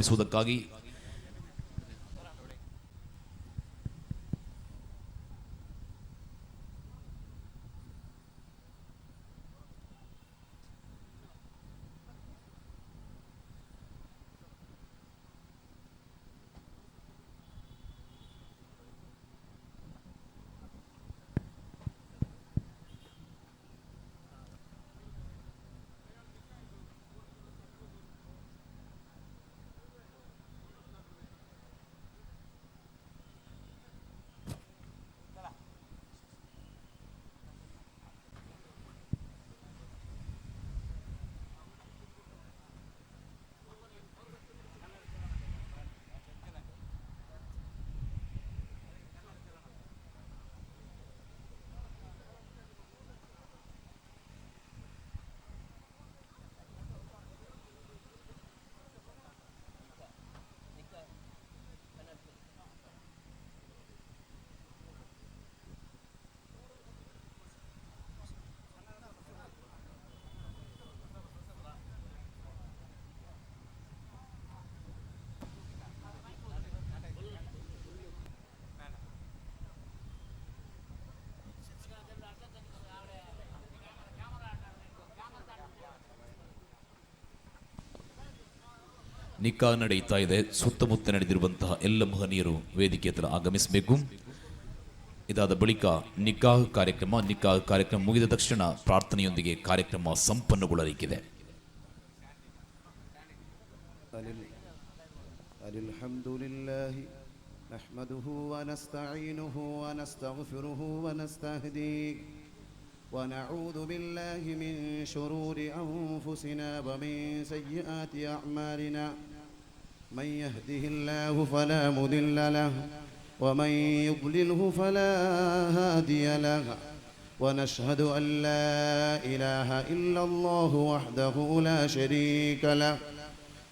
ನೆರವೇರಿಸುವುದಕ್ಕಾಗಿ ನಿಕ್ಕಾ ನಡೆಯುತ್ತಾ ಇದೆ. ಸುತ್ತಮುತ್ತ ನಡೆದಿರುವಂತಹ ಎಲ್ಲ ಮಹನೀಯರು ವೇದಿಕೆ ಹತ್ರ ಆಗಮಿಸಬೇಕು. ಇದಾದ ಬಳಿಕ ನಿಕಾಹ್ ಕಾರ್ಯಕ್ರಮ ಮುಗಿದ ತಕ್ಷಣ ಪ್ರಾರ್ಥನೆಯೊಂದಿಗೆ ಕಾರ್ಯಕ್ರಮ ಸಂಪನ್ನಗೊಳ್ಳಲಿಕ್ಕಿದೆ. ಅಲ್ಹಮ್ದುಲಿಲ್ಲಾಹಿ ನಹ್ಮದುಹು ವ ನಸ್ತഈನುಹು ವ ನಸ್ತಗ್ಫಿರುಹು ವ ನಸ್ತಹ್ದೀಹ್ ونعوذ بالله من شرور أنفسنا ومن سيئات أعمالنا من يهده الله فلا مضل له ومن يضلله فلا هادي له ونشهد أن لا إله إلا الله وحده لا شريك له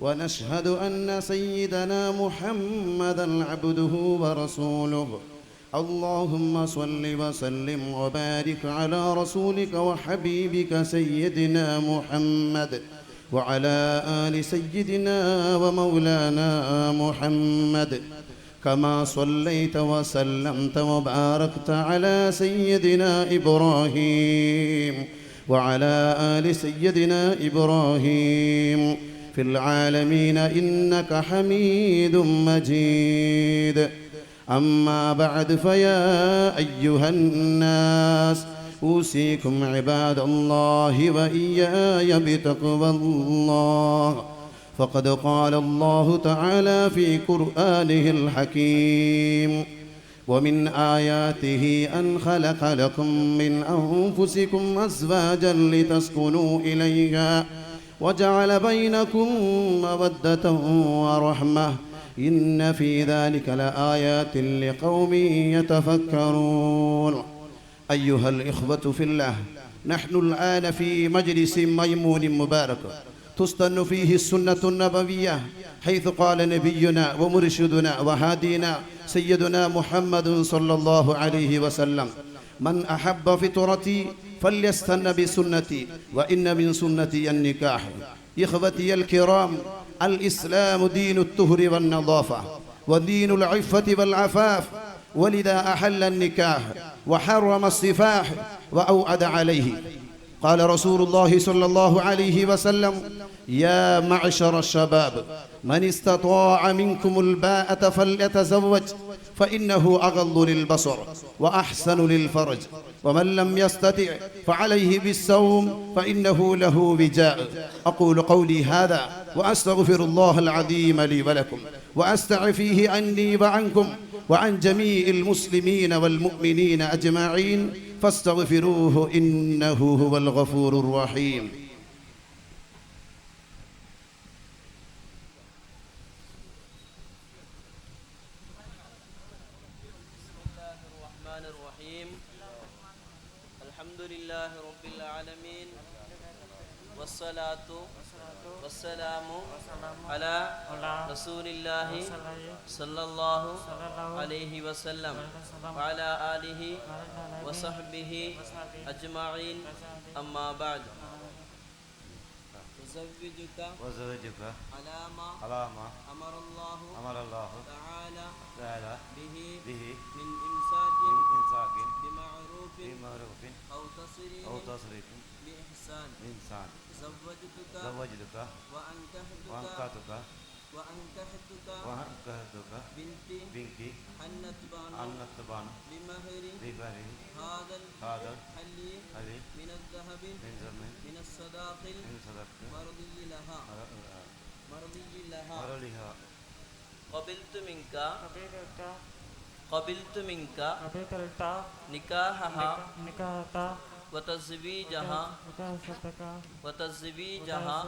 ونشهد أن سيدنا محمدا عبده ورسوله اللهم صل وسلم وبارك على رسولك وحبيبك سيدنا محمد وعلى آل سيدنا ومولانا محمد كما صليت وسلمت وباركت على سيدنا إبراهيم وعلى آل سيدنا إبراهيم في العالمين إنك حميد مجيد. أما بعد فيا أيها الناس أوصيكم عباد الله وإياي بتقوى الله فقد قال الله تعالى في قرآنه الحكيم ومن آياته أن خلق لكم من أنفسكم أزواجا لتسكنوا إليها وجعل بينكم مودة ورحمة إن في ذلك لآيات لقوم يتفكرون. أيها الإخوة في الله، نحن الآن في مجلس ميمون مبارك تستن فيه السنة النبوية، حيث قال نبينا ومرشدنا وهادينا سيدنا محمد صلى الله عليه وسلم: من أحب فطرتي فليستن بسنتي وإن من سنتي النكاح. إخوتي الكرام، الإسلام دين الطهر والنظافة ودين العفة والعفاف، ولذا أحل النكاح وحرم السفاح وأوعد عليه. قال رسول الله صلى الله عليه وسلم: يا معشر الشباب من استطاع منكم الباءة فليتزوج فإنه أغض للبصر وأحسن للفرج، ومن لم يستطع فعليه بالصوم فإنه له وجاء. أقول قولي هذا وأستغفر الله العظيم لي ولكم وأستعفيه عني وعنكم وعن جميع المسلمين والمؤمنين أجمعين فاستغفروه إنه هو الغفور الرحيم. الحمد لله رب العالمين والصلاة والسلام على رسول الله صلى الله عليه وسلم وعلى آله وصحبه أجمعين. أما بعد، أزوجك وزوجك على ما على ما أمر الله أمر الله تعالى تعالى به به من إمساك من إمساك بمعروف بمعروف أو تصريح أو تصريف بإحسان إنسان زوجتك زوجتك وأنكحتك وأنكحتك وأنكحتك بنتي بنتي حنت النتبان بمهر بمهر هذا هذا الحلي علي من الذهب من زمن من الصداق من صدق مرضي لها مرلها قبلت منك قبلت نكاحها نكاحها وتزويجها وتزويجها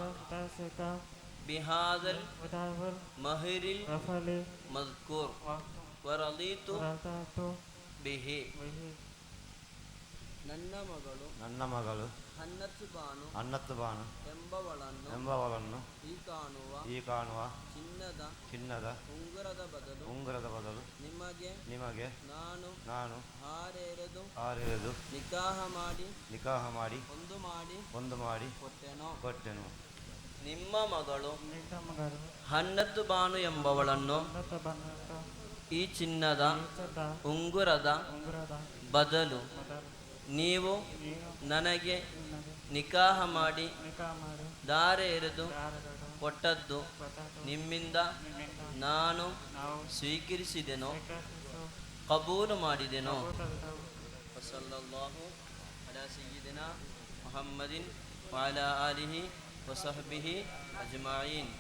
بهذا وتعفر المهر رفلي المذكور ورضيت ورتعت به به ನನ್ನ ಮಗಳು ಹನ್ನತ್ತು ಬಾನು ಹನ್ನತ್ಬಾನು ಎಂಬವಳನ್ನು ಈ ಕಾಣುವ ಚಿನ್ನದ ಉಂಗುರದ ಬದಲು ನಿಮಗೆ ನಾನು ಹಾರೆರೆದು ನಿಕಾಹ ಮಾಡಿ ಒಂದು ಮಾಡಿ ಕೊಟ್ಟೆನು. ನಿಮ್ಮ ಮಗಳು ನಿನ್ನ ಮಗಳು ಹನ್ನತ್ತು ಬಾನು ಎಂಬವಳನ್ನು ಉನ್ನತ ಬಣ್ಣದ ಈ ಚಿನ್ನದ ಈಚದ ಉಂಗುರದ ಉಂಗುರದ ಬದಲು ಮೊದಲು ನೀವು ನೀನು ನನಗೆ ನಿನ್ನಗೆ ನಿಕಾಹ ಮಾಡಿ ನಿಕಾಹ ಮಾಡಿ ದಾರೆ ಎರೆದು ಯಾರಗಳು ಕೊಟ್ಟದ್ದು ಕೊಟ್ಟದ್ದು ನಿಮ್ಮಿಂದ ನಿಮ್ಮಿಂದ ನಾನು ನಾವು ಸ್ವೀಕರಿಸಿದೆನೋ ಸ್ವೀಕರಿಸು ಕಬೂಲು ಮಾಡಿದೆನೋ. ಕಬೂತರಿದವು. ವಸಲ್ಲಲ್ಲಾಹು ಅಲಾ ಸಯ್ಯಿದಿನಾ ಮುಹಮ್ಮದಿನ್ ವಅಲಾ ಆಲಿಹಿ ವಸಹ್ಬಿಹಿ ಅಜ್ಮಾಯಿನ್.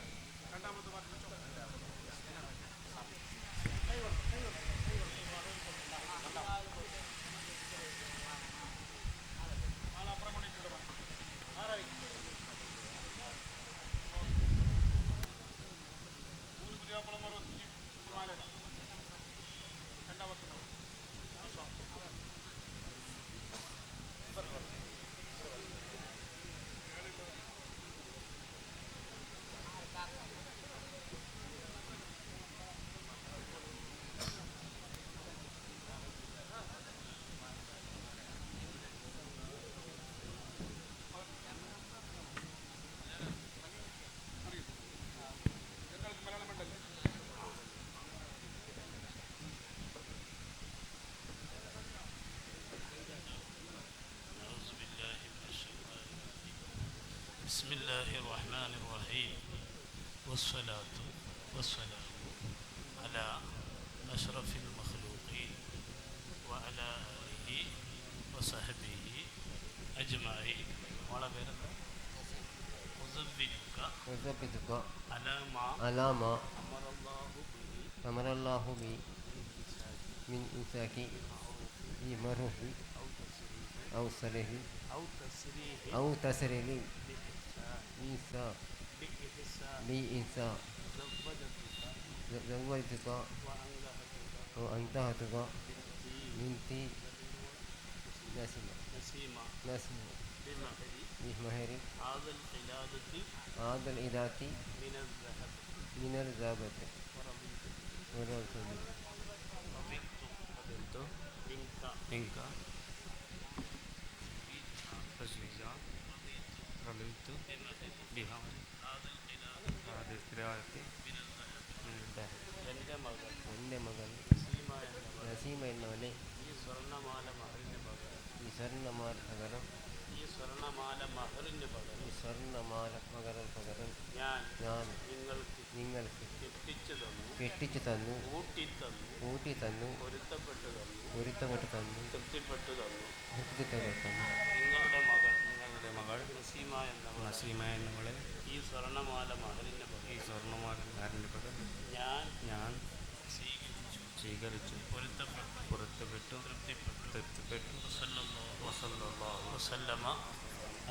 بسم الله الرحمن الرحيم والصلاة والسلام على أشرف المخلوقين وعلى آله وصحبه أجمعين. أثبتك على ما على ما أمر الله به أمر الله به من إمساك بمعروف أو صريح أو أو تسريح تسريح بإحسان بإنسان زوجتك وأنكحتك بنتي نسيمة نسمة بمهر بمهر هذا الإداة هذا الإذات من من الذهب الزابة ورضيت منك تزويجا رضيت بها هذه القراءة من الذهب. എൻ്റെ മകൾ എൻ്റെ മകൾ നസീമ എന്നവനെ ഈ സ്വർണ്ണമാല മഹറിന് പകരം ഈ സ്വർണ്ണമാല പകരം ഈ സ്വർണ്ണമാല മഹറിന് പകരം ഈ സ്വർണ്ണമാല പകരം ഞാൻ ഞാൻ നിങ്ങൾക്ക് നിങ്ങൾക്ക് കെട്ടിച്ചു തന്നു, കെട്ടിച്ചു തന്നു ഊട്ടി തന്നു, പൊരുത്തപ്പെട്ടു തന്നു തൃപ്തിപ്പെട്ടു തന്നു. തൃപ്തിപ്പെട്ടു തന്നു നിങ്ങളുടെ മകൾ നസീമ എന്നവളെ ഈ സ്വർണ്ണമാല മഹറിന് പകരം ഞാൻ സ്വീകരിച്ചു, പൊരുത്തപ്പെട്ടു, തൃപ്തിപ്പെട്ടു. വസല്ലല്ലാഹു വസല്ലമ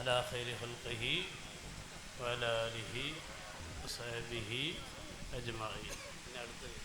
അലാ ഖൈരി ഖൽഖിഹി വഅലാ ആലിഹി വസഹ്ബിഹി അജ്മഈൻ. പിന്നെ അടുത്തത്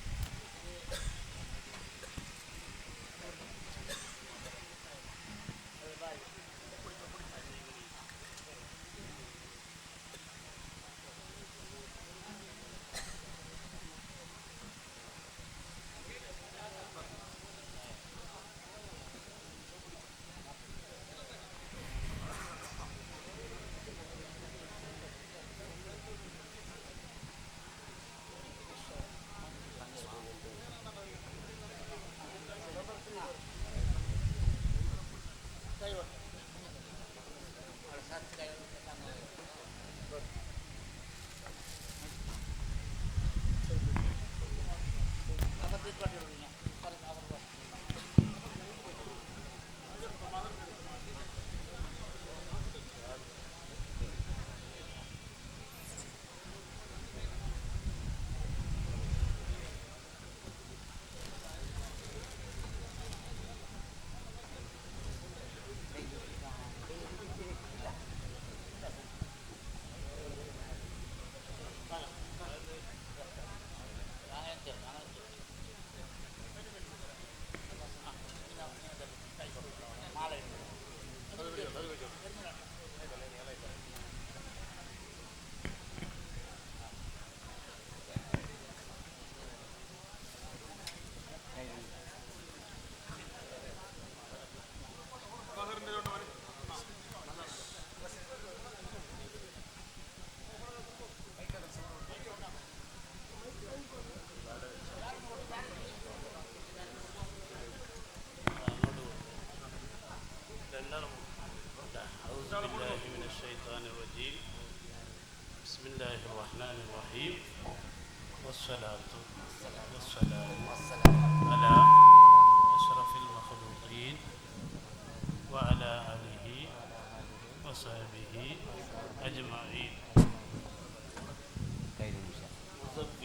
والصلاة والسلام على أشرف المخلوقين وعلى آله وصحبه أجمعين. أزبطك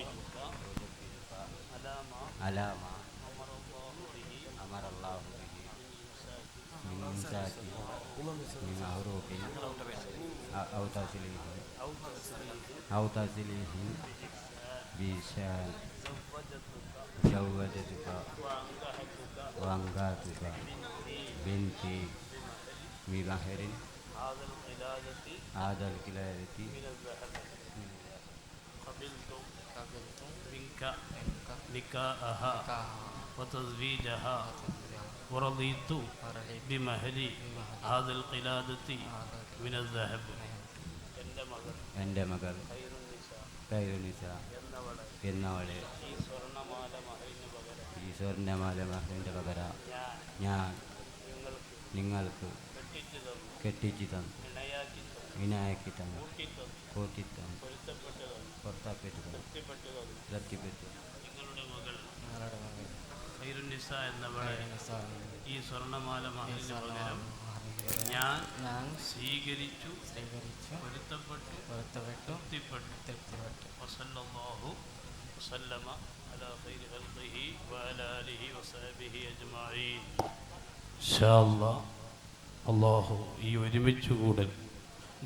على ما أمر الله به من إمساك من حروف أو تسليح بشان زوجتك وأنكحتك بنتي بمهر هذا القلادة قبلت منك نكاحها وتزويجها ورضيت بمهر هذا القلادة من الذهب. എൻ്റെ മകൾ ഖൈറുന്നിസ എന്നവളെ ഈ സ്വർണ്ണമാല മഹറിൻ്റെ പകരം ഞാൻ നിങ്ങൾക്ക് കെട്ടിച്ചു തന്നു, വിനായക്കി തന്നു, കൂട്ടിത്തന്നു, പുറത്താപ്പെട്ടു തൃപ്തിപ്പെട്ടു. നിങ്ങളുടെ മകൾ ഖൈറുന്നിസ എന്നവളെ ഈ സ്വർണ്ണമാല മഹറിൻ്റെ പകരം ഞാൻ സ്വീകരിച്ചു, പൊരുത്തപ്പെട്ടു, തൃപ്തിപ്പെട്ടു. വസല്ലല്ലാഹു വസല്ലമ അലാ ഖൈരി ഖൽഖിഹി വഅലാ ആലിഹി വസഹബിഹി അജ്മഈൻ. ഇൻഷാ അല്ലാഹ് അല്ലാഹു ഈ ഒരുമിച്ച് കൂടൽ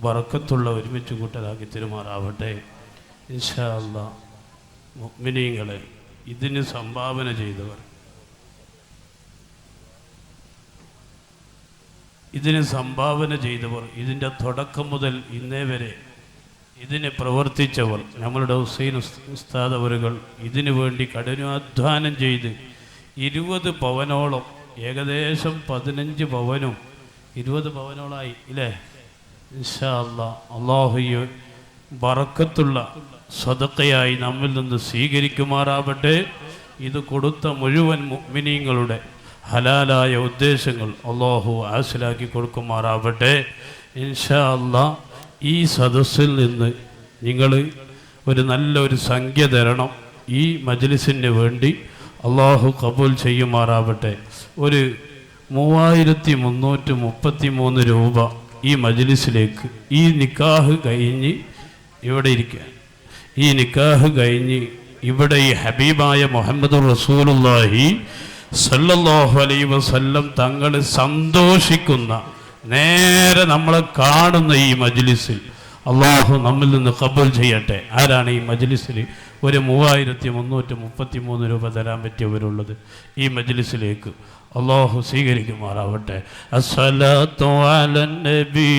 ബറക്കത്തുള്ള ഒരുമിച്ച് കൂട്ടലാക്കി തിരുമാറാവട്ടെ. ഇൻഷാ അല്ലാഹ് മുഅ്മിനീങ്ങളെ, ഇതിന് സംഭാവന ചെയ്തവർ, ഇതിൻ്റെ തുടക്കം മുതൽ ഇന്നേ വരെ ഇതിനെ പ്രവർത്തിച്ചവർ, നമ്മളുടെ ഹുസൈൻ ഉസ്താദ് അവരുകൾ ഇതിനു വേണ്ടി കഠിനാധ്വാനം ചെയ്ത് 20 പവനോളം, ഏകദേശം 15 പവനും 20 പവനോളായി ഇല്ലേ? ഇൻഷാ അല്ലാഹ് അല്ലാഹു ഈ ബറക്കത്തുള്ള സദഖയായി നമ്മിൽ നിന്ന് സ്വീകരിക്കുമാറാവട്ടെ. ഇത് കൊടുത്ത മുഴുവൻ മുഅ്മിനീങ്ങളുടെ ഹലാലായ ഉദ്ദേശങ്ങൾ അല്ലാഹു ആസിലാക്കി കൊടുക്കുമാറാവട്ടെ. ഇൻഷാ അല്ലാഹ് ഈ സദസ്സിൽ നിന്ന് നിങ്ങൾ നല്ലൊരു സംഖ്യ തരണം. ഈ മജ്ലിസിന് വേണ്ടി അല്ലാഹു കബൂൽ ചെയ്യുമാറാവട്ടെ. 3333 രൂപ ഈ മജ്ലിസിലേക്ക്, ഈ നിക്കാഹ് കഴിഞ്ഞ് ഇവിടെ ഇരിക്കുക, ഈ നിക്കാഹ് കഴിഞ്ഞ് ഇവിടെ ഈ ഹബീബായ മുഹമ്മദുർ റസൂലുള്ളാഹി സല്ലല്ലാഹു അലൈഹി വസല്ലം തങ്ങൾ സന്തോഷിക്കുന്ന, നേരെ നമ്മളെ കാണുന്ന ഈ മജ്ലിസിൽ അള്ളാഹു നമ്മിൽ നിന്ന് ഖബൂൽ ചെയ്യട്ടെ. ആരാണ് ഈ മജ്ലിസിൽ 3333 രൂപ തരാൻ പറ്റിയവരുള്ളത്? ഈ മജ്ലിസിലേക്ക് അള്ളാഹു സ്വീകരിക്കുമാറാവട്ടെ. അസ്സലാത്തു അലൻ നബി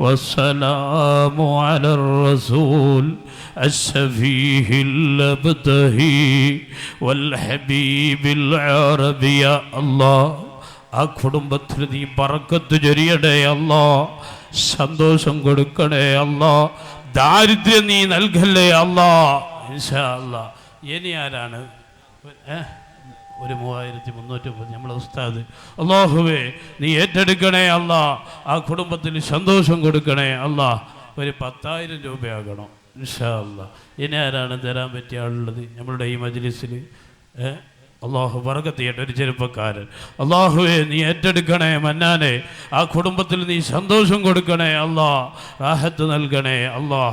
വസ്സലാമു അലർ റസൂൽ അശ്ശഫീഹിൽ അബ്തഹി വൽ ഹബീബിൽ അറബി. യാ അല്ലാഹ്, ആ കുടുംബത്തിൽ നീ ബറക്കത്ത് ചൊരിയണേ അല്ലാ, സന്തോഷം കൊടുക്കണേ അല്ലാ, ദാരിദ്ര്യം നീ നൽകല്ലേ അല്ലാ. ഇൻഷാ അല്ലാഹ് ഇനി ആരാണ്? 3330 നമ്മളെ ഉസ്താദ്. അല്ലാഹുവേ നീ ഏറ്റെടുക്കണേ അല്ലാ, ആ കുടുംബത്തിന് സന്തോഷം കൊടുക്കണേ അല്ലാ. 10,000 രൂപയാകണം ഇൻഷാ അല്ലാഹ്. ഇനി ആരാണ് തരാൻ പറ്റിയ ആളുള്ളത് നമ്മളുടെ ഈ മജ്ലിസിൽ? അള്ളാഹു ബറക്കത്ത് ചെയ്യട്ടെ. ഒരു ചെറുപ്പക്കാരൻ, അള്ളാഹുവേ നീ ഏറ്റെടുക്കണേ മന്നാനെ, ആ കുടുംബത്തിൽ നീ സന്തോഷം കൊടുക്കണേ അല്ലാ, റാഹത്ത് നൽകണേ അല്ലാ.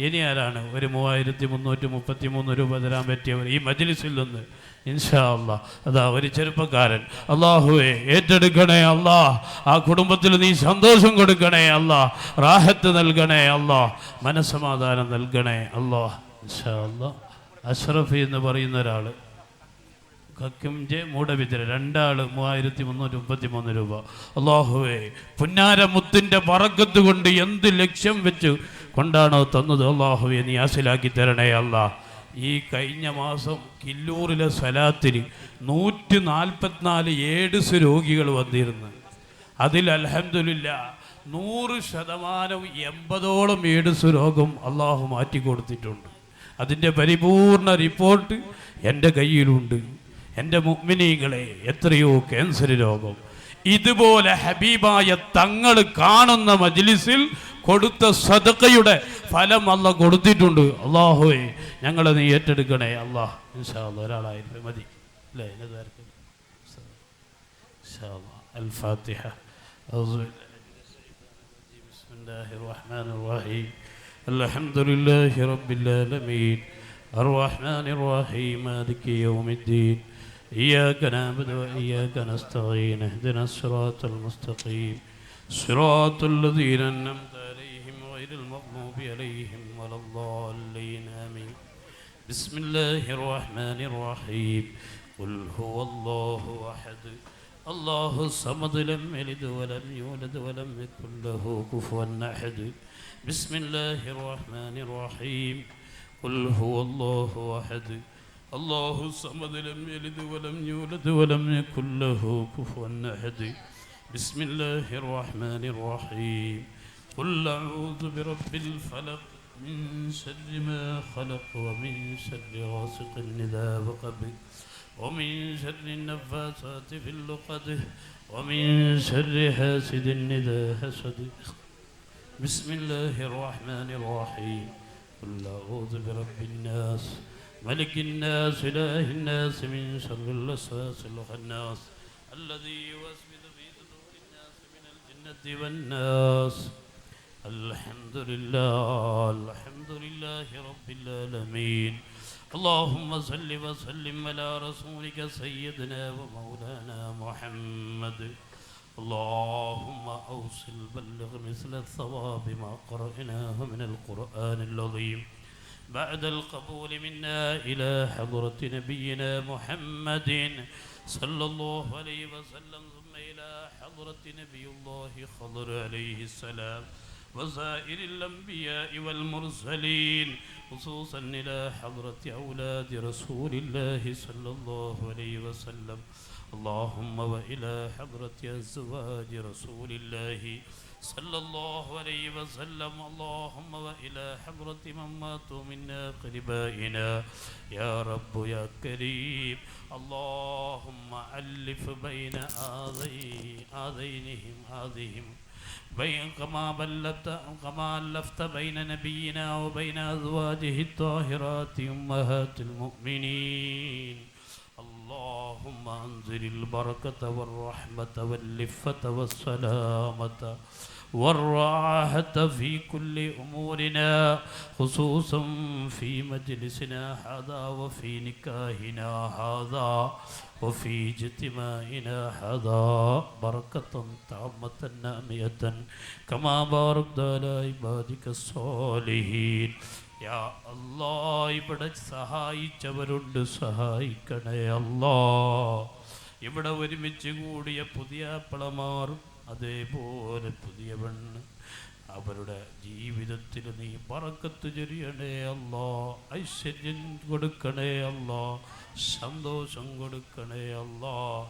ഇനി ആരാണ് 3333 രൂപ തരാൻ പറ്റിയവർ ഈ മജ്ലിസിൽ നിന്ന്? ഇൻഷാ അല്ലാഹ് അതാ ഒരു ചെറുപ്പക്കാരൻ. അള്ളാഹുവേ ഏറ്റെടുക്കണേ അല്ലാ, ആ കുടുംബത്തിൽ നീ സന്തോഷം കൊടുക്കണേ അല്ലാ, റാഹത്ത് നൽകണേ അല്ലാ, മനസ്സമാധാനം നൽകണേ അല്ലാ. ഇൻഷാ അല്ലാഹ് അഷ്റഫി എന്ന് പറയുന്ന ഒരാൾ, കക്കിംജെ മൂടബിദ്ര, 2 ആൾ 3333 രൂപ. അള്ളാഹുവേ പുന്നാരമുത്തിൻ്റെ ബറക്കത്ത് കൊണ്ട് എന്ത് ലക്ഷ്യം വെച്ച് കൊണ്ടാണോ തന്നത് അള്ളാഹുവേ നീ ആസിലാക്കി തരണേ അല്ലാ. ഈ കഴിഞ്ഞ മാസം കില്ലൂറിലെ സ്വലാത്തിന് 144 എയ്ഡ്സ് രോഗികൾ വന്നിരുന്നു. അതിൽ അൽഹംദുലില്ലാ 100% 80ഓളം എയ്ഡ്സ് രോഗം അള്ളാഹു മാറ്റിക്കൊടുത്തിട്ടുണ്ട്. അതിൻ്റെ പരിപൂർണ റിപ്പോർട്ട് എൻ്റെ കയ്യിലുണ്ട്. എൻ്റെ മുഅ്മിനീങ്ങളെ, എത്രയോ ക്യാൻസർ രോഗം ഇതുപോലെ ഹബീബായ തങ്ങൾ കാണുന്ന മജ്ലിസിൽ കൊടുത്ത സദഖയുടെ ഫലം അല്ലാഹ് കൊടുത്തിട്ടുണ്ട്. അല്ലാഹുവേ ഞങ്ങളെ നീ ഏറ്റെടുക്കണേ അല്ലാഹ്. ഇൻഷാ അല്ലാഹ് ഒരാളായിരുന്നു മതി അല്ലേ? الفاتحة. أعوذ بالله من الشيطان الرجيم. بسم الله الرحمن الرحيم. الحمد لله رب العالمين الرحمن الرحيم مالك يوم الدين إياك نعبد وإياك نستعين اهدنا الصراط المستقيم صراط الذين أنعمت عليهم غير المغضوب عليهم ولا الضالين آمين. بسم الله الرحمن الرحيم. قل هو الله أحد الله الصمد لم يلد ولم يولد ولم يكن له كفوا أحد. بسم الله الرحمن الرحيم. قل هو الله أحد الله الصمد لم يلد ولم يولد ولم يكن له كفوا أحد. بسم الله الرحمن الرحيم. قل أعوذ برب الفلق من شر ما خلق ومن شر غاسق إذا وقب ومن شر النفاثات في العقد ومن شر حاسد إذا حسد. بسم الله الرحمن الرحيم. قل أعوذ برب الناس ملك الناس إله الناس من شر الوسواس الخناس الذي يوسوس في صدور الناس من الجنة والناس. الحمد لله رب العالمين. اللهم صل وسلم على رسولك سيدنا ومولانا محمد. اللهم أوصل بلغ مثل الثواب ما قرأناه من القرآن العظيم بعد القبول منا إلى حضرة نبينا محمد صلى الله عليه وسلم ثم إلى حضرة نبي الله خضر عليه السلام وسائر الأنبياء والمرسلين خصوصا إلى حضرة أولاد رسول الله صلى الله عليه وسلم. اللهم وإلى حضرة أزواج رسول الله صلى الله عليه وسلم. اللهم وإلى حضرة من ماتوا منا قربائنا يا رب يا كريم. اللهم ألف بين آذينهم بين كما ألفت بين نبينا وبين أزواجه الطاهرات أمهات المؤمنين. اللهم أنزل البركة والرحمة واللفة والسلامة والراحة في كل أمورنا خصوصا في مجلسنا هذا وفي نكاحنا هذا وفي اجتماعنا هذا بركة تامة نامية كما باركت على عبادك الصالحين. യാ അല്ലാഹ് ഇവിടെ സഹായിച്ചവരുണ്ട്, സഹായിക്കണേ അല്ലാഹ്. ഇവിടെ ഒരുമിച്ച് കൂടിയ പുതിയ പിളമാർ അതേപോലെ പുതിയ പെണ്ണ് അവരുടെ ജീവിതത്തിൽ നീ ബറക്കത്ത് ചൊരിയണേ അല്ലാഹ്. ഐശ്വര്യം കൊടുക്കണേ അല്ലാഹ്, സന്തോഷം കൊടുക്കണേ അല്ലാഹ്.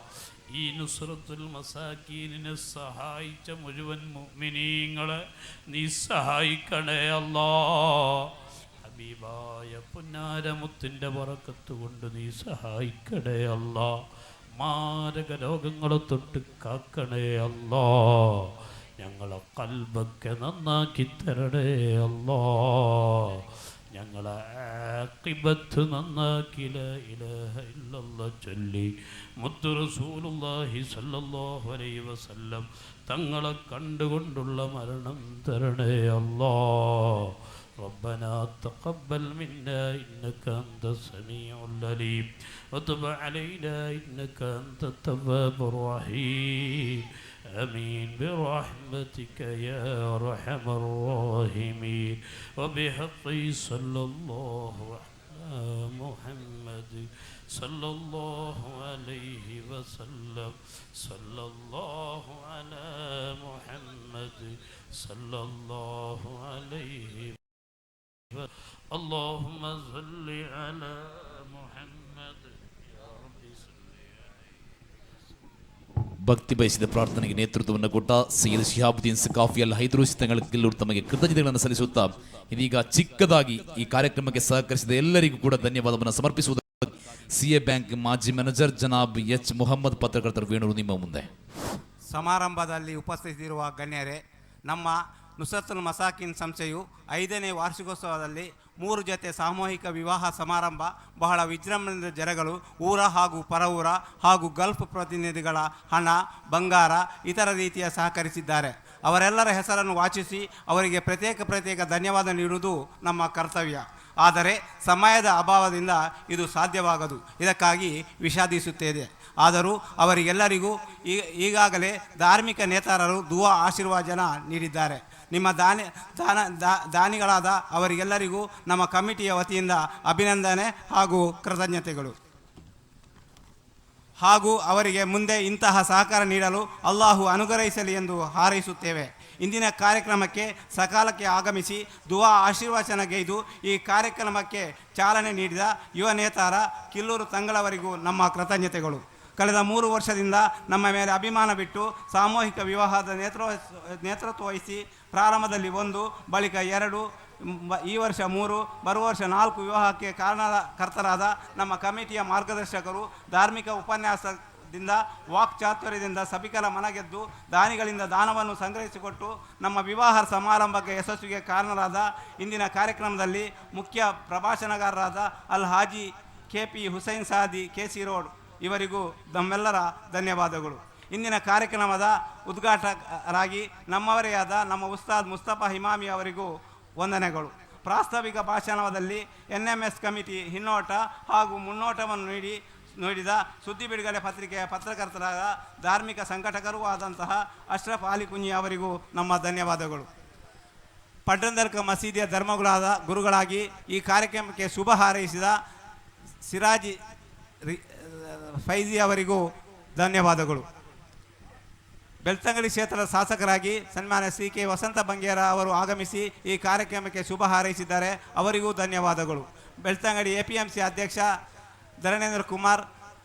ഈ നുസ്രത്തുൽ മസാക്കീനിനെ സഹായിച്ച മുഴുവൻ മുഅ്മിനീങ്ങളെ നീ സഹായിക്കണേ അല്ലാഹ്. ഹബീബായ പുന്നാരമുത്തിൻ്റെ ബറക്കത്ത് കൊണ്ട് നീ സഹായിക്കണേ അല്ലാഹ്. മാരക രോഗങ്ങളെ തൊട്ട് കാക്കണേ അല്ലാഹ്. ഞങ്ങളെ ഖൽബൊക്കെ നന്നാക്കി തരണേ അല്ലാഹ്. ഞങ്ങളെ ആഖിബത്ത് നന്നാക്കി ലാ ഇലാഹ ഇല്ലല്ലാഹ് ചൊല്ലി മുത്ത് റസൂലുള്ളാഹി സ്വല്ലല്ലാഹു അലൈഹി വസല്ലം തങ്ങളെ കണ്ടുകൊണ്ടുള്ള മരണം തരണേ അല്ലാഹ്. ربنا تقبل منا إنك أنت السميع العليم وتب علينا إنك أنت التواب الرحيم. آمين برحمتك يا أرحم الراحمين. وبحق صلى الله على محمد صلى الله عليه وسلم. صلى الله على محمد صلى الله عليه وسلم. اللهم صل على محمد يا رب صل ಭಕ್ತಿ ಬಯಸಿದ ಪ್ರಾರ್ಥನೆಗೆ ನೇತೃತ್ವವನ್ನು ಕೊಟ್ಟ ಸೈಯದ್ ಶಿಹಾಬುದ್ದೀನ್ ಸಕಾಫಿ ಅಲ್ ಹೈದ್ರೂಸಿ ತಂಗಳಕ್ಕೆಲ್ಲರೂ ತಮಗೆ ಕೃತಜ್ಞತೆಗಳನ್ನು ಸಲ್ಲಿಸುತ್ತಾ ಇದೀಗ ಚಿಕ್ಕದಾಗಿ ಈ ಕಾರ್ಯಕ್ರಮಕ್ಕೆ ಸಹಕರಿಸಿದ ಎಲ್ಲರಿಗೂ ಕೂಡ ಧನ್ಯವಾದವನ್ನು ಸಮರ್ಪಿಸುವುದು ಸಿಎ ಬ್ಯಾಂಕ್ ಮಾಜಿ ಮ್ಯಾನೇಜರ್ ಜನಾಬ್ ಎಚ್ ಮುಹಮ್ಮದ್ ಪತ್ರಕರ್ತರು ವೇಣೂರು ನಿಮ್ಮ ಮುಂದೆ. ಸಮಾರಂಭದಲ್ಲಿ ಉಪಸ್ಥಿತಿರುವ ಗಣ್ಯರೇ, ನಮ್ಮ ನುಸರತುಲ್ ಮಸಾಕಿನ್ ಸಂಸ್ಥೆಯು 5ನೇ ವಾರ್ಷಿಕೋತ್ಸವದಲ್ಲಿ 3 ಜೊತೆ ಸಾಮೂಹಿಕ ವಿವಾಹ ಸಮಾರಂಭ ಬಹಳ ವಿಜೃಂಭಣೆಯಿಂದ ಜರಗಲು ಊರ ಹಾಗೂ ಪರ ಊರ ಹಾಗೂ ಗಲ್ಫ್ ಪ್ರತಿನಿಧಿಗಳ ಹಣ ಬಂಗಾರ ಇತರ ರೀತಿಯ ಸಹಕರಿಸಿದ್ದಾರೆ. ಅವರೆಲ್ಲರ ಹೆಸರನ್ನು ವಾಚಿಸಿ ಅವರಿಗೆ ಪ್ರತ್ಯೇಕ ಧನ್ಯವಾದ ನೀಡುವುದು ನಮ್ಮ ಕರ್ತವ್ಯ. ಆದರೆ ಸಮಯದ ಅಭಾವದಿಂದ ಇದು ಸಾಧ್ಯವಾಗದು. ಇದಕ್ಕಾಗಿ ವಿಷಾದಿಸುತ್ತೇವೆ. ಆದರೂ ಅವರಿಗೆಲ್ಲರಿಗೂ ಈಗಾಗಲೇ ಧಾರ್ಮಿಕ ನೇತಾರರು ದುವಾ ಆಶೀರ್ವಾದನ ನೀಡಿದ್ದಾರೆ. ನಿಮ್ಮ ದಾನಿಗಳಾದ ಅವರಿಗೆಲ್ಲರಿಗೂ ನಮ್ಮ ಕಮಿಟಿಯ ವತಿಯಿಂದ ಅಭಿನಂದನೆ ಹಾಗೂ ಕೃತಜ್ಞತೆಗಳು. ಹಾಗೂ ಅವರಿಗೆ ಮುಂದೆ ಇಂತಹ ಸಹಕಾರ ನೀಡಲು ಅಲ್ಲಾಹು ಅನುಗ್ರಹಿಸಲಿ ಎಂದು ಹಾರೈಸುತ್ತೇವೆ. ಇಂದಿನ ಕಾರ್ಯಕ್ರಮಕ್ಕೆ ಸಕಾಲಕ್ಕೆ ಆಗಮಿಸಿ ದುವಾ ಆಶೀರ್ವಚನಗೈದು ಈ ಕಾರ್ಯಕ್ರಮಕ್ಕೆ ಚಾಲನೆ ನೀಡಿದ ಯುವ ನೇತಾರ ಕಿಲ್ಲೂರು ತಂಗಳವರಿಗೂ ನಮ್ಮ ಕೃತಜ್ಞತೆಗಳು. ಕಳೆದ 3 ವರ್ಷದಿಂದ ನಮ್ಮ ಮೇಲೆ ಅಭಿಮಾನ ಬಿಟ್ಟು ಸಾಮೂಹಿಕ ವಿವಾಹದ ನೇತೃತ್ವ ವಹಿಸಿ ಪ್ರಾರಂಭದಲ್ಲಿ 1, ಬಳಿಕ 2, ಈ ವರ್ಷ 3, ಬರುವ ವರ್ಷ 4 ವಿವಾಹಕ್ಕೆ ಕಾರಣಕರ್ತರಾದ ನಮ್ಮ ಕಮಿಟಿಯ ಮಾರ್ಗದರ್ಶಕರು ಧಾರ್ಮಿಕ ಉಪನ್ಯಾಸದಿಂದ ವಾಕ್ಚಾತುರ್ಯದಿಂದ ಸಭಿಕರ ಮನಗೆದ್ದು ದಾನಿಗಳಿಂದ ದಾನವನ್ನು ಸಂಗ್ರಹಿಸಿಕೊಟ್ಟು ನಮ್ಮ ವಿವಾಹ ಸಮಾರಂಭಕ್ಕೆ ಯಶಸ್ವಿಗೆ ಕಾರಣರಾದ ಇಂದಿನ ಕಾರ್ಯಕ್ರಮದಲ್ಲಿ ಮುಖ್ಯ ಪ್ರಭಾಷಣಗಾರರಾದ ಅಲ್ Haji KP Hussain Sadi KC road ಇವರಿಗೂ ನಮ್ಮೆಲ್ಲರ ಧನ್ಯವಾದಗಳು. ಇಂದಿನ ಕಾರ್ಯಕ್ರಮದ ಉದ್ಘಾಟಕರಾಗಿ ನಮ್ಮವರೇ ಆದ ನಮ್ಮ ಉಸ್ತಾದ್ ಮುಸ್ತಫಾ ಹಿಮಾಮಿ ಅವರಿಗೂ ವಂದನೆಗಳು. ಪ್ರಾಸ್ತಾವಿಕ ಭಾಷಣದಲ್ಲಿ NMS ಕಮಿಟಿ ಹಿನ್ನೋಟ ಹಾಗೂ ಮುನ್ನೋಟವನ್ನು ನೀಡಿದ ಸುದ್ದಿ ಬಿಡುಗಡೆ ಪತ್ರಿಕೆಯ ಪತ್ರಕರ್ತರಾದ ಧಾರ್ಮಿಕ ಸಂಘಟಕರೂ ಆದಂತಹ ಅಶ್ರಫ್ ಅಲಿ ಕುಂಜಿ ಅವರಿಗೂ ನಮ್ಮ ಧನ್ಯವಾದಗಳು. ಪಟ್ಟಣದರ್ಕ ಮಸೀದಿಯ ಗುರುಗಳಾಗಿ ಈ ಕಾರ್ಯಕ್ರಮಕ್ಕೆ ಶುಭ ಹಾರೈಸಿದ ಸಿರಾಜಿ ಫೈಜಿ ಅವರಿಗೂ ಧನ್ಯವಾದಗಳು. ಬೆಳ್ತಂಗಡಿ ಕ್ಷೇತ್ರದ ಶಾಸಕರಾಗಿ ಸನ್ಮಾನ್ಯ CK ವಸಂತ ಬಂಗೇರ ಅವರು ಆಗಮಿಸಿ ಈ ಕಾರ್ಯಕ್ರಮಕ್ಕೆ ಶುಭ ಹಾರೈಸಿದ್ದಾರೆ. ಅವರಿಗೂ ಧನ್ಯವಾದಗಳು. ಬೆಳ್ತಂಗಡಿ APMC ಅಧ್ಯಕ್ಷ ಧರಣೇಂದ್ರ ಕುಮಾರ್,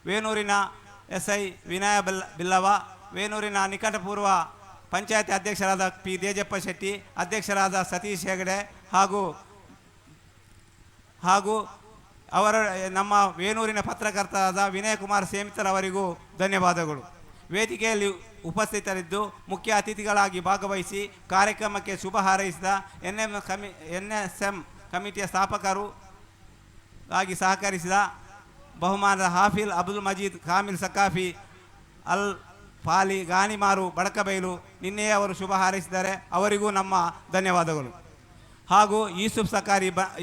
ವೇಣೂರಿನ SI ವಿನಯ ಬಿಲ್ಲವ, ವೇಣೂರಿನ ನಿಕಟಪೂರ್ವ ಪಂಚಾಯತಿ ಅಧ್ಯಕ್ಷರಾದ P ದೇಜಪ್ಪ ಶೆಟ್ಟಿ, ಅಧ್ಯಕ್ಷರಾದ ಸತೀಶ್ ಹೆಗಡೆ ಹಾಗೂ ಅವರ ನಮ್ಮ ವೇಣೂರಿನ ಪತ್ರಕರ್ತರಾದ ವಿನಯ್ ಕುಮಾರ್ ಸೇಮಿತರ್ ಅವರಿಗೂ ಧನ್ಯವಾದಗಳು. ವೇದಿಕೆಯಲ್ಲಿ ಉಪಸ್ಥಿತರಿದ್ದು ಮುಖ್ಯ ಅತಿಥಿಗಳಾಗಿ ಭಾಗವಹಿಸಿ ಕಾರ್ಯಕ್ರಮಕ್ಕೆ ಶುಭ ಹಾರೈಸಿದ NSM ಕಮಿಟಿಯ ಸ್ಥಾಪಕರು ಆಗಿ ಸಹಕರಿಸಿದ ಬಹುಮಾನದ ಹಾಫಿಲ್ ಅಬ್ದುಲ್ ಮಜೀದ್ ಕಾಮಿಲ್ ಸಕಾಫಿ ಅಲ್ ಫಾಲಿ ಗಾನಿಮಾರು ಬಡಕಬೈಲು ನಿನ್ನೆಯೇ ಅವರು ಶುಭ ಹಾರೈಸಿದ್ದಾರೆ. ಅವರಿಗೂ ನಮ್ಮ ಧನ್ಯವಾದಗಳು. ಹಾಗೂ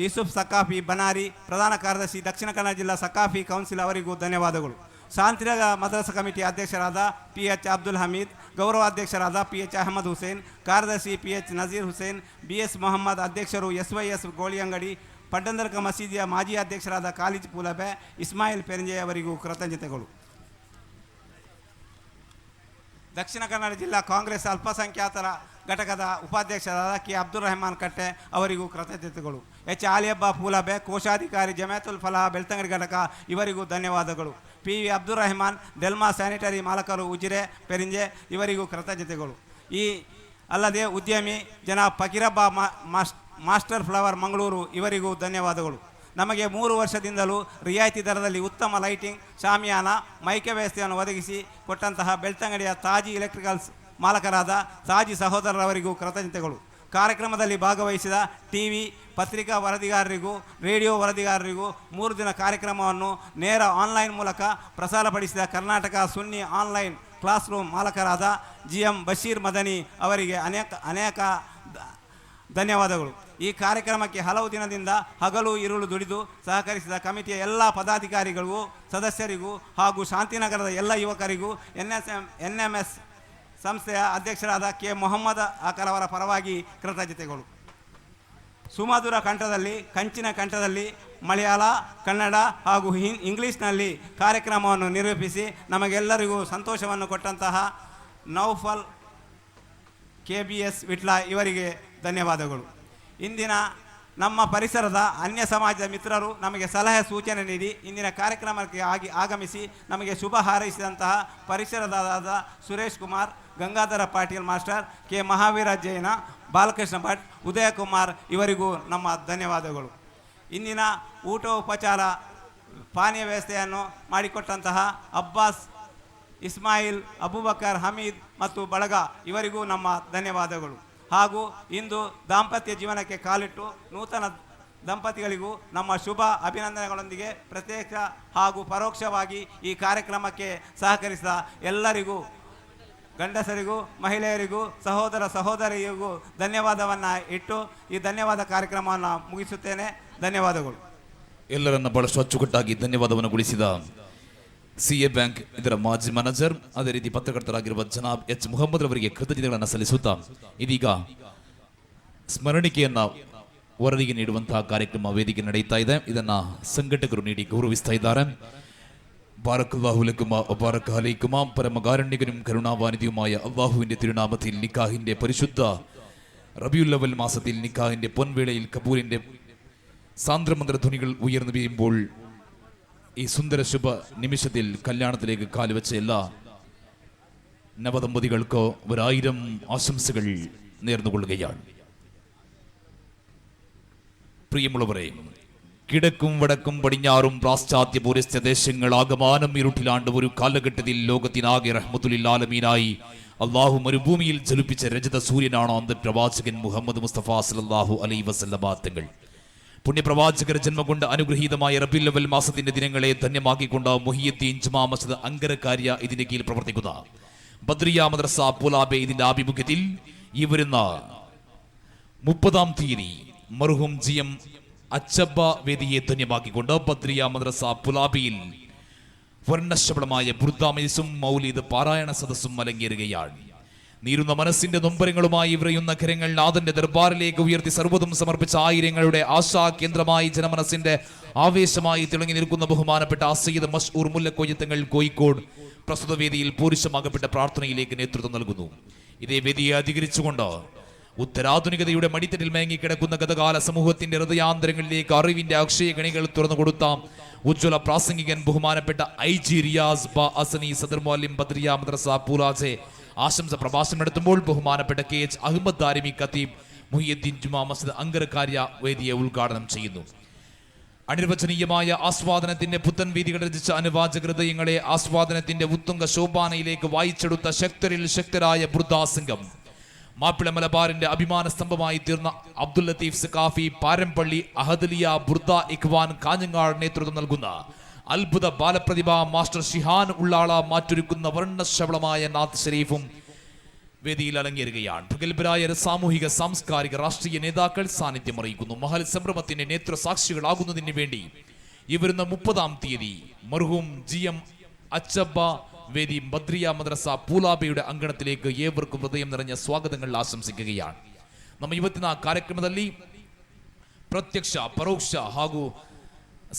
ಯೂಸುಫ್ ಸಕಾಫಿ ಬನಾರಿ ಪ್ರಧಾನ ಕಾರ್ಯದರ್ಶಿ ದಕ್ಷಿಣ ಕನ್ನಡ ಜಿಲ್ಲಾ ಸಕಾಫಿ ಕೌನ್ಸಿಲ್ ಅವರಿಗೂ ಧನ್ಯವಾದಗಳು. ಶಾಂತಿನಗರ ಮದ್ರಸಾ ಕಮಿಟಿ ಅಧ್ಯಕ್ಷರಾದ PH ಅಬ್ದುಲ್ ಹಮೀದ್, ಗೌರವಾಧ್ಯಕ್ಷರಾದ PH ಅಹಮದ್ ಹುಸೇನ್, ಕಾರ್ಯದರ್ಶಿ PH ನಜೀರ್ ಹುಸೇನ್, BS ಮೊಹಮ್ಮದ್, ಅಧ್ಯಕ್ಷರು SYS ಗೋಳಿಯಂಗಡಿ, ಪಟ್ಟಣದರ್ಕ ಮಸೀದಿಯ ಮಾಜಿ ಅಧ್ಯಕ್ಷರಾದ ಖಾಲಿದ್ ಪೂಲಬೆ, ಇಸ್ಮಾಯಿಲ್ ಪೆರಂಜೆ ಅವರಿಗೂ ಕೃತಜ್ಞತೆಗಳು. ದಕ್ಷಿಣ ಕನ್ನಡ ಜಿಲ್ಲಾ ಕಾಂಗ್ರೆಸ್ ಅಲ್ಪಸಂಖ್ಯಾತರ ಘಟಕದ ಉಪಾಧ್ಯಕ್ಷರಾದ K ಅಬ್ದುಲ್ ರೆಹಮಾನ್ ಕಟ್ಟೆ ಅವರಿಗೂ ಕೃತಜ್ಞತೆಗಳು. H ಆಲಿಯಬ್ಬ ಪೂಲಬೆ, ಕೋಶಾಧಿಕಾರಿ ಜಮಾಯತುಲ್ ಫಲಾಹ ಬೆಳ್ತಂಗಡಿ ಘಟಕ ಇವರಿಗೂ ಧನ್ಯವಾದಗಳು. PV ಅಬ್ದುಲ್ ರೆಹಮಾನ್, ಡೆಲ್ಮಾ ಸ್ಯಾನಿಟರಿ ಮಾಲಕರು ಉಜಿರೆ ಪೆರಿಂಜೆ ಇವರಿಗೂ ಕೃತಜ್ಞತೆಗಳು. ಈ ಅಲ್ಲದೆ ಉದ್ಯಮಿ ಜನಾಬ್ ಫಕೀರಬ್ಬ ಮಾಸ್ಟರ್ ಫ್ಲವರ್ ಮಂಗಳೂರು ಇವರಿಗೂ ಧನ್ಯವಾದಗಳು. ನಮಗೆ 3 ವರ್ಷದಿಂದಲೂ ರಿಯಾಯಿತಿ ದರದಲ್ಲಿ ಉತ್ತಮ ಲೈಟಿಂಗ್, ಶಾಮಿಯಾನ, ಮೈಕೆ ವ್ಯವಸ್ಥೆಯನ್ನು ಒದಗಿಸಿ ಕೊಟ್ಟಂತಹ ಬೆಳ್ತಂಗಡಿಯ ತಾಜಿ ಎಲೆಕ್ಟ್ರಿಕಲ್ಸ್ ಮಾಲಕರಾದ ತಾಜಿ ಸಹೋದರರವರಿಗೂ ಕೃತಜ್ಞತೆಗಳು. ಕಾರ್ಯಕ್ರಮದಲ್ಲಿ ಭಾಗವಹಿಸಿದ TV ಪತ್ರಿಕಾ ವರದಿಗಾರರಿಗೂ ರೇಡಿಯೋ ವರದಿಗಾರರಿಗೂ 3 ದಿನ ಕಾರ್ಯಕ್ರಮವನ್ನು ನೇರ ಆನ್ಲೈನ್ ಮೂಲಕ ಪ್ರಸಾರಪಡಿಸಿದ Karnataka Sunni online classroom ಮಾಲಕರಾದ GM ಬಶೀರ್ ಮದನಿ ಅವರಿಗೆ ಅನೇಕ ಧನ್ಯವಾದಗಳು. ಈ ಕಾರ್ಯಕ್ರಮಕ್ಕೆ ಹಲವು ದಿನದಿಂದ ಹಗಲು ಇರುಳು ದುಡಿದು ಸಹಕರಿಸಿದ ಕಮಿಟಿಯ ಎಲ್ಲ ಪದಾಧಿಕಾರಿಗಳಿಗೂ ಸದಸ್ಯರಿಗೂ ಹಾಗೂ ಶಾಂತಿನಗರದ ಎಲ್ಲ ಯುವಕರಿಗೂ NMS ಸಂಸ್ಥೆಯ ಅಧ್ಯಕ್ಷರಾದ K ಮೊಹಮ್ಮದ್ ಆಕರ್ ಅವರ ಪರವಾಗಿ ಕೃತಜ್ಞತೆಗಳು. ಸುಮಧುರ ಕಂಠದಲ್ಲಿ, ಕಂಚಿನ ಕಂಠದಲ್ಲಿ ಮಲಯಾಳ, ಕನ್ನಡ ಹಾಗೂ ಇಂಗ್ಲೀಷ್ನಲ್ಲಿ ಕಾರ್ಯಕ್ರಮವನ್ನು ನಿರೂಪಿಸಿ ನಮಗೆಲ್ಲರಿಗೂ ಸಂತೋಷವನ್ನು ಕೊಟ್ಟಂತಹ ನೌಫಲ್ KBS ವಿಟ್ಲ ಇವರಿಗೆ ಧನ್ಯವಾದಗಳು. ಇಂದಿನ ನಮ್ಮ ಪರಿಸರದ ಅನ್ಯ ಸಮಾಜದ ಮಿತ್ರರು ನಮಗೆ ಸಲಹೆ ಸೂಚನೆ ನೀಡಿ ಇಂದಿನ ಕಾರ್ಯಕ್ರಮಕ್ಕೆ ಆಗಮಿಸಿ ನಮಗೆ ಶುಭ ಹಾರೈಸಿದಂತಹ ಪರಿಸರದಾದ ಸುರೇಶ್ ಕುಮಾರ್, ಗಂಗಾಧರ ಪಾಟೀಲ್ ಮಾಸ್ಟರ್, K ಮಹಾವೀರ ಜೈನ, ಬಾಲಕೃಷ್ಣ ಭಟ್, ಉದಯ ಕುಮಾರ್ ಇವರಿಗೂ ನಮ್ಮ ಧನ್ಯವಾದಗಳು. ಇಂದಿನ ಊಟ ಉಪಚಾರ ಪಾನೀಯ ವ್ಯವಸ್ಥೆಯನ್ನು ಮಾಡಿಕೊಟ್ಟಂತಹ ಅಬ್ಬಾಸ್, ಇಸ್ಮಾಯಿಲ್, ಅಬೂಬಕರ್, ಹಮೀದ್ ಮತ್ತು ಬಳಗ ಇವರಿಗೂ ನಮ್ಮ ಧನ್ಯವಾದಗಳು. ಹಾಗೂ ಇಂದು ದಾಂಪತ್ಯ ಜೀವನಕ್ಕೆ ಕಾಲಿಟ್ಟು ನೂತನ ದಂಪತಿಗಳಿಗೂ ನಮ್ಮ ಶುಭ ಅಭಿನಂದನೆಗಳೊಂದಿಗೆ ಪ್ರತ್ಯಕ್ಷ ಹಾಗೂ ಪರೋಕ್ಷವಾಗಿ ಈ ಕಾರ್ಯಕ್ರಮಕ್ಕೆ ಸಹಕರಿಸಿದ ಎಲ್ಲರಿಗೂ, ಗಂಡಸರಿಗೂ ಮಹಿಳೆಯರಿಗೂ ಸಹೋದರ ಸಹೋದರಿಯರಿಗೂ ಧನ್ಯವಾದವನ್ನು ಇಟ್ಟು ಈ ಧನ್ಯವಾದ ಕಾರ್ಯಕ್ರಮವನ್ನು ಮುಗಿಸುತ್ತೇನೆ. ಧನ್ಯವಾದಗಳು. ಎಲ್ಲರನ್ನ ಬಹಳಷ್ಟು ಅಚ್ಚುಕಟ್ಟಾಗಿ ಧನ್ಯವಾದವನ್ನು ಗೊಳಿಸಿದ CA ಬ್ಯಾಂಕ್ ಇದರ ಮಾಜಿ ಮ್ಯಾನೇಜರ್, ಅದೇ ರೀತಿ ಪತ್ರಕರ್ತರಾಗಿರುವ ಜನಾಬ್ H ಮುಹಮ್ಮದ್ ರವರಿಗೆ ಕೃತಜ್ಞತೆಗಳನ್ನು ಸಲ್ಲಿಸುತ್ತಾ ಇದೀಗ ಸ್ಮರಣಿಕೆಯನ್ನ ವರದಿಗೆ ನೀಡುವಂತಹ ಕಾರ್ಯಕ್ರಮ ವೇದಿಕೆ ನಡೆಯುತ್ತಾ ಇದೆ. ಇದನ್ನ ಸಂಘಟಕರು ನೀಡಿ ಗೌರವಿಸ್ತಾ ಇದ್ದಾರೆ. ബാറക്കല്ലാഹു ലക്കുമ വബാറക അലൈക്കുമ പരമകാരുണ്യകനും കരുണാവാനിധിയുമായ അല്ലാഹുവിന്റെ തിരുനാമത്തിൽ നിക്കാഹിന്റെ പരിശുദ്ധ റബിയുൽ അവൽ മാസത്തിൽ നിക്കാഹിന്റെ പൊൻവേളയിൽ കബൂലിന്റെ സാന്ദ്രമന്ത്ര ധ്വനികൾ ഉയർന്നു വീഴുമ്പോൾ ഈ സുന്ദര ശുഭ നിമിഷത്തിൽ കല്യാണത്തിലേക്ക് കാലുവെച്ച എല്ലാ നവദമ്പതികൾക്ക് 1000 ആശംസകൾ നേർന്നുകൊള്ളുകയാണ്. പ്രിയമുള്ളവരെ, കിഴക്കും വടക്കും പടിഞ്ഞാറും പാശ്ചാത്യ പൗരസ്ത്യ ദേശങ്ങൾ ആകമാനം ഇരുട്ടിലാണ്ട് ഒരു കാലഘട്ടത്തിൽ ലോകത്തിനാകെ റഹ്മത്തുൽ ആലമീനായി അള്ളാഹു മരുഭൂമിയിൽ ജ്വലിപ്പിച്ച രജത സൂര്യനാണ് അന്ത പ്രവാചകൻ മുഹമ്മദ് മുസ്തഫ സല്ലല്ലാഹു അലൈഹി വസല്ലമ തങ്ങൾ. പുണ്യപ്രവാചകർ ജന്മം കൊണ്ട് അനുഗ്രഹീതമായ റബീഉൽ അവൽ മാസത്തിന്റെ ദിനങ്ങളെ ധന്യമാക്കിക്കൊണ്ട് മുഹിയുദ്ദീൻ ജുമാ മസ്ജിദ് അങ്കരക്കാര്യ ഇതിന്റെ കീഴിൽ പ്രവർത്തിക്കുന്ന ബദ്രിയ മദ്രസ പൂലാബെ ഇതിന്റെ ആഭിമുഖ്യത്തിൽ ഈ വരുന്ന 30-ാം തീയതി മർഹൂം GM അച്ചബ്ബ വേദിയെ ധന്യമാക്കിക്കൊണ്ട് ബദ്രിയ മദ്രസ പുലാബിയിൽ വർണ്ണശബളമായ ബുർദാമയസും മൗലിദ് പാരായണ സദസ്സും അലങ്കേറുകയാണ്. നീരുന്ന മനസ്സിന്റെ നൊമ്പരങ്ങളുമായി വിറയുന്ന കരങ്ങൾ നാഥന്റെ ദർബാറിലേക്ക് ഉയർത്തി സർവ്വതും സമർപ്പിച്ച ആയിരങ്ങളുടെ ആശാ കേന്ദ്രമായി ജനമനസ്സിന്റെ ആവേശമായി തിളങ്ങി നിൽക്കുന്ന ബഹുമാനപ്പെട്ട സയ്യിദ് മഷ്ഊർ മുല്ലക്കോയത്തങ്ങൾ കോഴിക്കോട് പ്രസ്തുത വേദിയിൽ പൂരുഷമാകപ്പെട്ട പ്രാർത്ഥനയിലേക്ക് നേതൃത്വം നൽകുന്നു. ഇതേ വേദിയെ അധികരിച്ചുകൊണ്ട് ഉത്തരാധുനികതയുടെ മടിത്തട്ടിൽ മയങ്ങിക്കിടക്കുന്ന ഗതകാല സമൂഹത്തിന്റെ ഹൃദയാന്തരങ്ങളിലേക്ക് അറിവിന്റെ അക്ഷയ ഗണികൾ തുറന്നു കൊടുത്ത ഉജ്ജ്വല പ്രാസംഗികൻ ബഹുമാനപ്പെട്ട IG റിയാസ് ബ അസനി സദർ മുഅല്ലിം ബദ്രിയ മദ്രസ പൂലാജെ ആശംസ പ്രഭാഷണം നടത്തുമ്പോൾ ബഹുമാനപ്പെട്ട KH അഹമ്മദ് ദാരിമി ഖത്തീബ് മുഹിയുദ്ദീൻ ജുമാ മസ്ജിദ് അങ്കരക്കാര്യ വേദിയെ ഉദ്ഘാടനം ചെയ്യുന്നു. അനിർവചനീയമായ ആസ്വാദനത്തിന്റെ പുത്തൻ വീതികൾ രചിച്ച അനുവാചക ഹൃദയങ്ങളെ ആസ്വാദനത്തിന്റെ ഉത്തുംഗ ശോഭാനയിലേക്ക് വായിച്ചെടുത്ത ശക്തരിൽ ശക്തരായ ബൃന്ദാസംഘം മാപ്പിള മലബാറിന്റെ അഭിമാന സ്തംഭമായി തീർന്ന അബ്ദുൽ ലത്തീഫ് സഖാഫി പാരമ്പള്ളി അഹദലിയ ബുർദ ഇഖ്വാൻ കാഞ്ഞങ്ങാട് നേതൃത്വം നൽകുന്ന അത്ഭുത ബാലപ്രതിഭ മാസ്റ്റർ ഷിഹാൻ ഉള്ളാള മാറ്റൊരുക്കുന്ന വർണ്ണശബളമായ നാഥ് ഷരീഫും വേദിയിൽ അലങ്കേറുകയാണ്. പ്രഗത്ഭരായ സാമൂഹിക സാംസ്കാരിക രാഷ്ട്രീയ നേതാക്കൾ സാന്നിധ്യം അറിയിക്കുന്നു. മഹൽ സംരംഭത്തിന്റെ നേതൃസാക്ഷികളാകുന്നതിന് വേണ്ടി ഈ വരുന്ന 30-ാം തീയതി മർഹൂം GM അച്ചബ്ബ വേദി ബദ്രിയ മദ്രസ പൂലാബയുടെ ಅಂಗಣത്തിലേക്ക് ഏവർക്കും ഹൃദയം നിറഞ്ഞ ಸ್ವಾಗತങ്ങൾ ಆಶಂಸಿക്കുകയാണ്. ನಮ್ಮ ಇವತ್ತಿನ ಕಾರ್ಯಕ್ರಮದಲ್ಲಿ ಪ್ರತ್ಯಕ್ಷ ಪರೋಕ್ಷ ಹಾಗೂ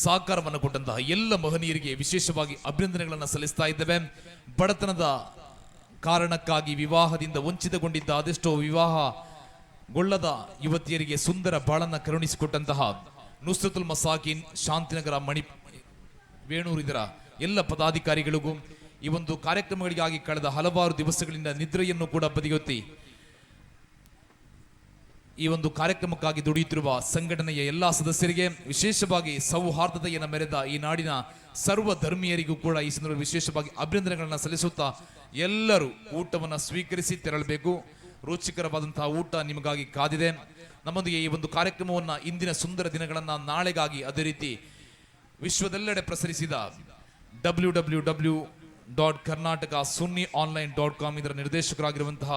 ಸಹಕಾರವನ್ನು ಕೊಟ್ಟಂತಹ ಎಲ್ಲ ಮಹನೀಯರಿಗೆ ವಿಶೇಷವಾಗಿ ಅಭಿನಂದನೆಗಳನ್ನು ಸಲ್ಲಿಸ್ತಾ ಇದ್ದೇವೆ. ಬಡತನದ ಕಾರಣಕ್ಕಾಗಿ ವಿವಾಹದಿಂದ ವಂಚಿತಗೊಂಡಿದ್ದ ಅದೆಷ್ಟೋ ವಿವಾಹಗೊಳ್ಳದ ಯುವತಿಯರಿಗೆ ಸುಂದರ ಬಾಳನ್ನ ಕರುಣಿಸಿಕೊಟ್ಟಂತಹ ನುಸ್ರತುಲ್ ಮಸಾಕಿನ್ ಶಾಂತಿನಗರ ವೇಣೂರು ಇದರ ಎಲ್ಲ ಪದಾಧಿಕಾರಿಗಳಿಗೂ ಈ ಒಂದು ಕಾರ್ಯಕ್ರಮಗಳಿಗಾಗಿ ಕಳೆದ ಹಲವಾರು ದಿವಸಗಳಿಂದ ನಿದ್ರೆಯನ್ನು ಕೂಡ ಬದಿಗೊತ್ತಿ ಈ ಒಂದು ಕಾರ್ಯಕ್ರಮಕ್ಕಾಗಿ ದುಡಿಯುತ್ತಿರುವ ಸಂಘಟನೆಯ ಎಲ್ಲಾ ಸದಸ್ಯರಿಗೆ, ವಿಶೇಷವಾಗಿ ಸೌಹಾರ್ದತೆಯನ್ನು ಮೆರೆದ ಈ ನಾಡಿನ ಸರ್ವ ಧರ್ಮೀಯರಿಗೂ ಕೂಡ ಈ ಸಂದರ್ಭದಲ್ಲಿ ವಿಶೇಷವಾಗಿ ಅಭಿನಂದನೆಗಳನ್ನು ಸಲ್ಲಿಸುತ್ತಾ ಎಲ್ಲರೂ ಊಟವನ್ನು ಸ್ವೀಕರಿಸಿ ತೆರಳಬೇಕು. ರುಚಿಕರವಾದಂತಹ ಊಟ ನಿಮಗಾಗಿ ಕಾದಿದೆ. ನಮ್ಮೊಂದಿಗೆ ಈ ಒಂದು ಕಾರ್ಯಕ್ರಮವನ್ನು ಇಂದಿನ ಸುಂದರ ದಿನಗಳನ್ನು ನಾಳೆಗಾಗಿ ಅದೇ ರೀತಿ ವಿಶ್ವದೆಲ್ಲೆಡೆ ಪ್ರಸರಿಸಿದ www.karnatakasunniOnline.com ಇದರ ನಿರ್ದೇಶಕರಾಗಿರುವಂತಹ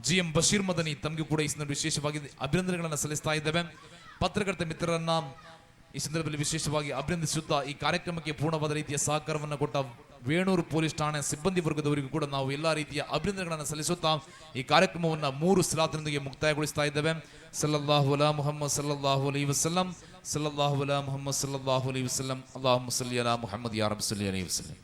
GM ಬಶೀರ್ ಮದನಿ ತಮಗೆ ಕೂಡ ಈ ಸಂದರ್ಭದಲ್ಲಿ ವಿಶೇಷವಾಗಿ ಅಭಿನಂದನೆಗಳನ್ನು ಸಲ್ಲಿಸ್ತಾ ಇದ್ದೇವೆ. ಪತ್ರಕರ್ತ ಮಿತ್ರರನ್ನ ಈ ಸಂದರ್ಭದಲ್ಲಿ ವಿಶೇಷವಾಗಿ ಅಭಿನಂದಿಸುತ್ತಾ ಈ ಕಾರ್ಯಕ್ರಮಕ್ಕೆ ಪೂರ್ಣವಾದ ರೀತಿಯ ಸಹಕಾರವನ್ನು ಕೊಟ್ಟ ವೇಣೂರು ಪೊಲೀಸ್ ಠಾಣೆ ಸಿಬ್ಬಂದಿ ವರ್ಗದವರಿಗೂ ಕೂಡ ನಾವು ಎಲ್ಲಾ ರೀತಿಯ ಅಭಿನಂದನೆಗಳನ್ನು ಸಲ್ಲಿಸುತ್ತಾ ಈ ಕಾರ್ಯಕ್ರಮವನ್ನು 3 ಸಲಾತಿನೊಂದಿಗೆ ಮುಕ್ತಾಯಗೊಳಿಸ್ತಾ ಇದ್ದೇವೆ. ಸಲ್ಲಲ್ಲಾಹು ಅಲಾ ಮುಹಮ್ಮದ್ ಸಲ್ಲಲ್ಲಾಹು ಅಲೈಹಿ ವಸಲ್ಲಂ, ಸಲ್ಲಲ್ಲಾಹು ಅಲಾ ಮುಹಮ್ಮದ್ ಸಲ್ಲಲ್ಲಾಹು ಅಲೈಹಿ ವಸಲ್ಲಂ, ಅಲ್ಲಾಹುಮ್ಮ ಸಲ್ಲಿ ಅಲಾ ಮುಹಮ್ಮದ್ ಯಾ ರಬ್ಬಿ ಸಲ್ಲಿ ಅಲೈಹಿ ವಸಲ್ಲಂ.